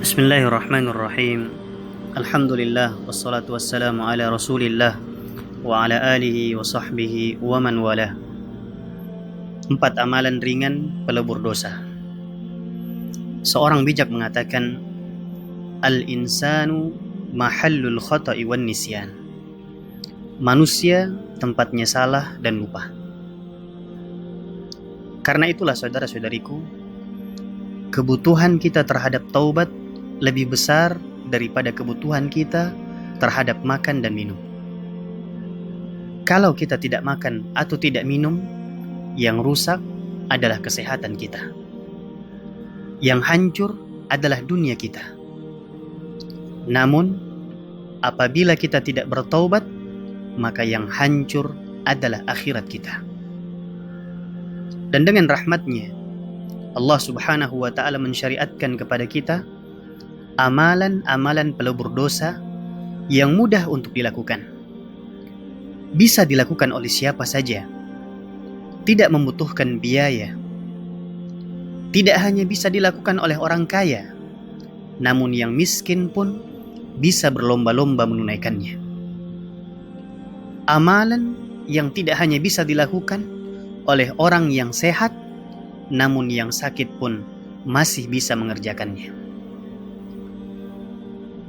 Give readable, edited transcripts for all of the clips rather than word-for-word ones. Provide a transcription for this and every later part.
Bismillahirrahmanirrahim. Alhamdulillah wassalatu wassalamu ala Rasulillah wa ala alihi wa sahbihi wa man walah. 4 amalan ringan pelebur dosa. Seorang bijak mengatakan, al-insanu mahallul khata'i wan nisyan. Manusia tempatnya salah dan lupa. Karena itulah saudara-saudariku, kebutuhan kita terhadap taubat lebih besar daripada kebutuhan kita terhadap makan dan minum. Kalau kita tidak makan atau tidak minum, yang rusak adalah kesehatan kita. Yang hancur adalah dunia kita. Namun, apabila kita tidak bertaubat, maka yang hancur adalah akhirat kita. Dan dengan rahmatnya, Allah subhanahu wa ta'ala mensyariatkan kepada kita amalan-amalan pelebur dosa yang mudah untuk dilakukan. Bisa dilakukan oleh siapa saja. Tidak membutuhkan biaya. Tidak hanya bisa dilakukan oleh orang kaya, namun yang miskin pun bisa berlomba-lomba menunaikannya. Amalan yang tidak hanya bisa dilakukan oleh orang yang sehat, namun yang sakit pun masih bisa mengerjakannya.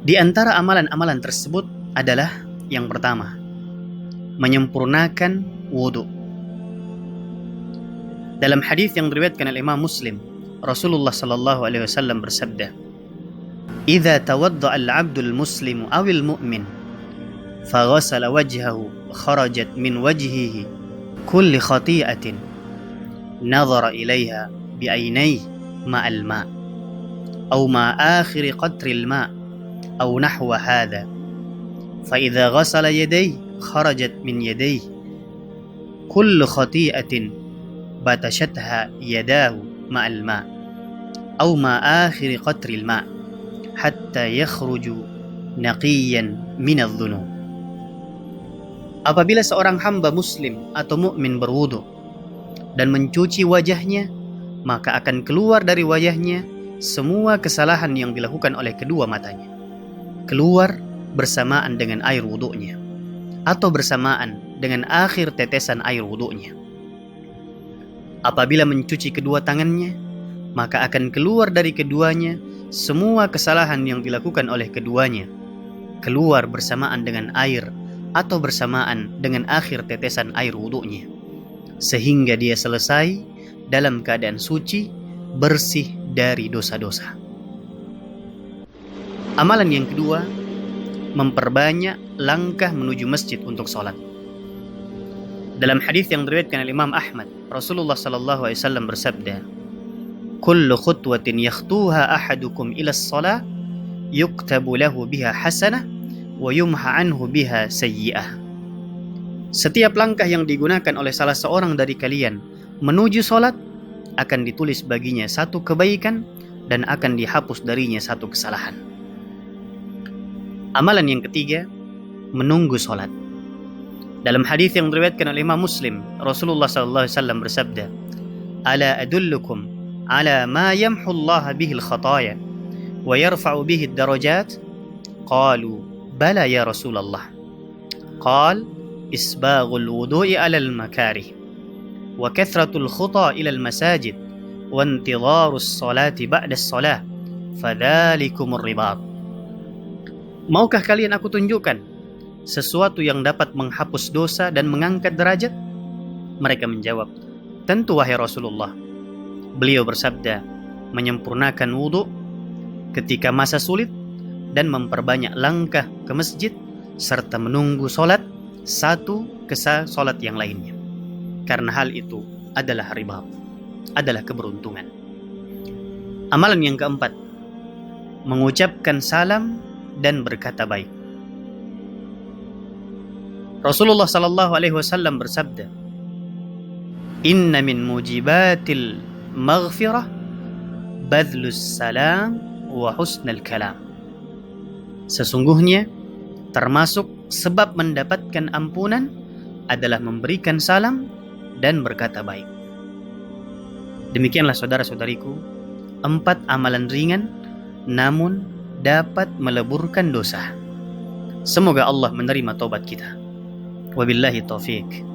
Di antara amalan-amalan tersebut adalah yang pertama, menyempurnakan wudu. Dalam hadis yang diriwayatkan oleh Imam Muslim, Rasulullah sallallahu alaihi wasallam bersabda, "Idza tawadda'a al-'abdu al-muslimu aw al-mu'min faghasala wajhahu kharajat min wajhihi kulli khati'atin nadhara ilaiha bi'ainayhi ma'al ma' aw ma akhir qatri al-ma' aw nahwa hadha fa idza ghasala yadayhi kharajat min yadayhi kullu khati'atin batashatha yadahu ma'al ma' aw ma akhir qatri al-ma' hatta yakhruju naqiyan min adh-dhunub." Apabila seorang hamba muslim atau mukmin berwudu dan mencuci wajahnya, maka akan keluar dari wajahnya semua kesalahan yang dilakukan oleh kedua matanya. Keluar bersamaan dengan air wudunya atau bersamaan dengan akhir tetesan air wudunya. Apabila mencuci kedua tangannya, maka akan keluar dari keduanya semua kesalahan yang dilakukan oleh keduanya. Keluar bersamaan dengan air atau bersamaan dengan akhir tetesan air wudunya, sehingga dia selesai dalam keadaan suci, bersih dari dosa-dosa. Amalan yang kedua, memperbanyak langkah menuju masjid untuk sholat. Dalam hadis yang diriwayatkan oleh Imam Ahmad, Rasulullah sallallahu alaihi wasallam bersabda, "Kullu khutwatin yakhtuha ahadukum ila as-shalah yuktabu lahu biha hasanah wa yumha anhu biha sayyi'ah." Setiap langkah yang digunakan oleh salah seorang dari kalian menuju sholat akan ditulis baginya satu kebaikan dan akan dihapus darinya satu kesalahan. Amalan yang ketiga, menunggu sholat. Dalam hadis yang diriwayatkan oleh Imam Muslim, Rasulullah sallallahu alaihi wasallam bersabda, "Ala adullukum ala ma yamhu Allah bihi al-khataya wa yarfa'u bihi ad-darajat?" Qalu bala ya Rasulullah. Qal isbaghul wudu'i 'alal makarih wa kathratul khuta ila al masajid wa intidharus salati ba'da as-salah fadzalikumur ribat. Maukah kalian aku tunjukkan sesuatu yang dapat menghapus dosa dan mengangkat derajat? Mereka menjawab, tentu wahai Rasulullah. Beliau bersabda, menyempurnakan wudu ketika masa sulit dan memperbanyak langkah ke masjid serta menunggu sholat satu ke sholat yang lainnya. Karena hal itu adalah riba, adalah keberuntungan. Amalan yang keempat, mengucapkan salam dan berkata baik. Rasulullah sallallahu alaihi wasallam bersabda, "Inna min mujibatil maghfirah badlus salam wa husnal kalam." Sesungguhnya termasuk sebab mendapatkan ampunan adalah memberikan salam dan berkata baik. Demikianlah saudara-saudariku, 4 amalan ringan namun dapat meleburkan dosa. Semoga Allah menerima taubat kita. Wabillahi taufik.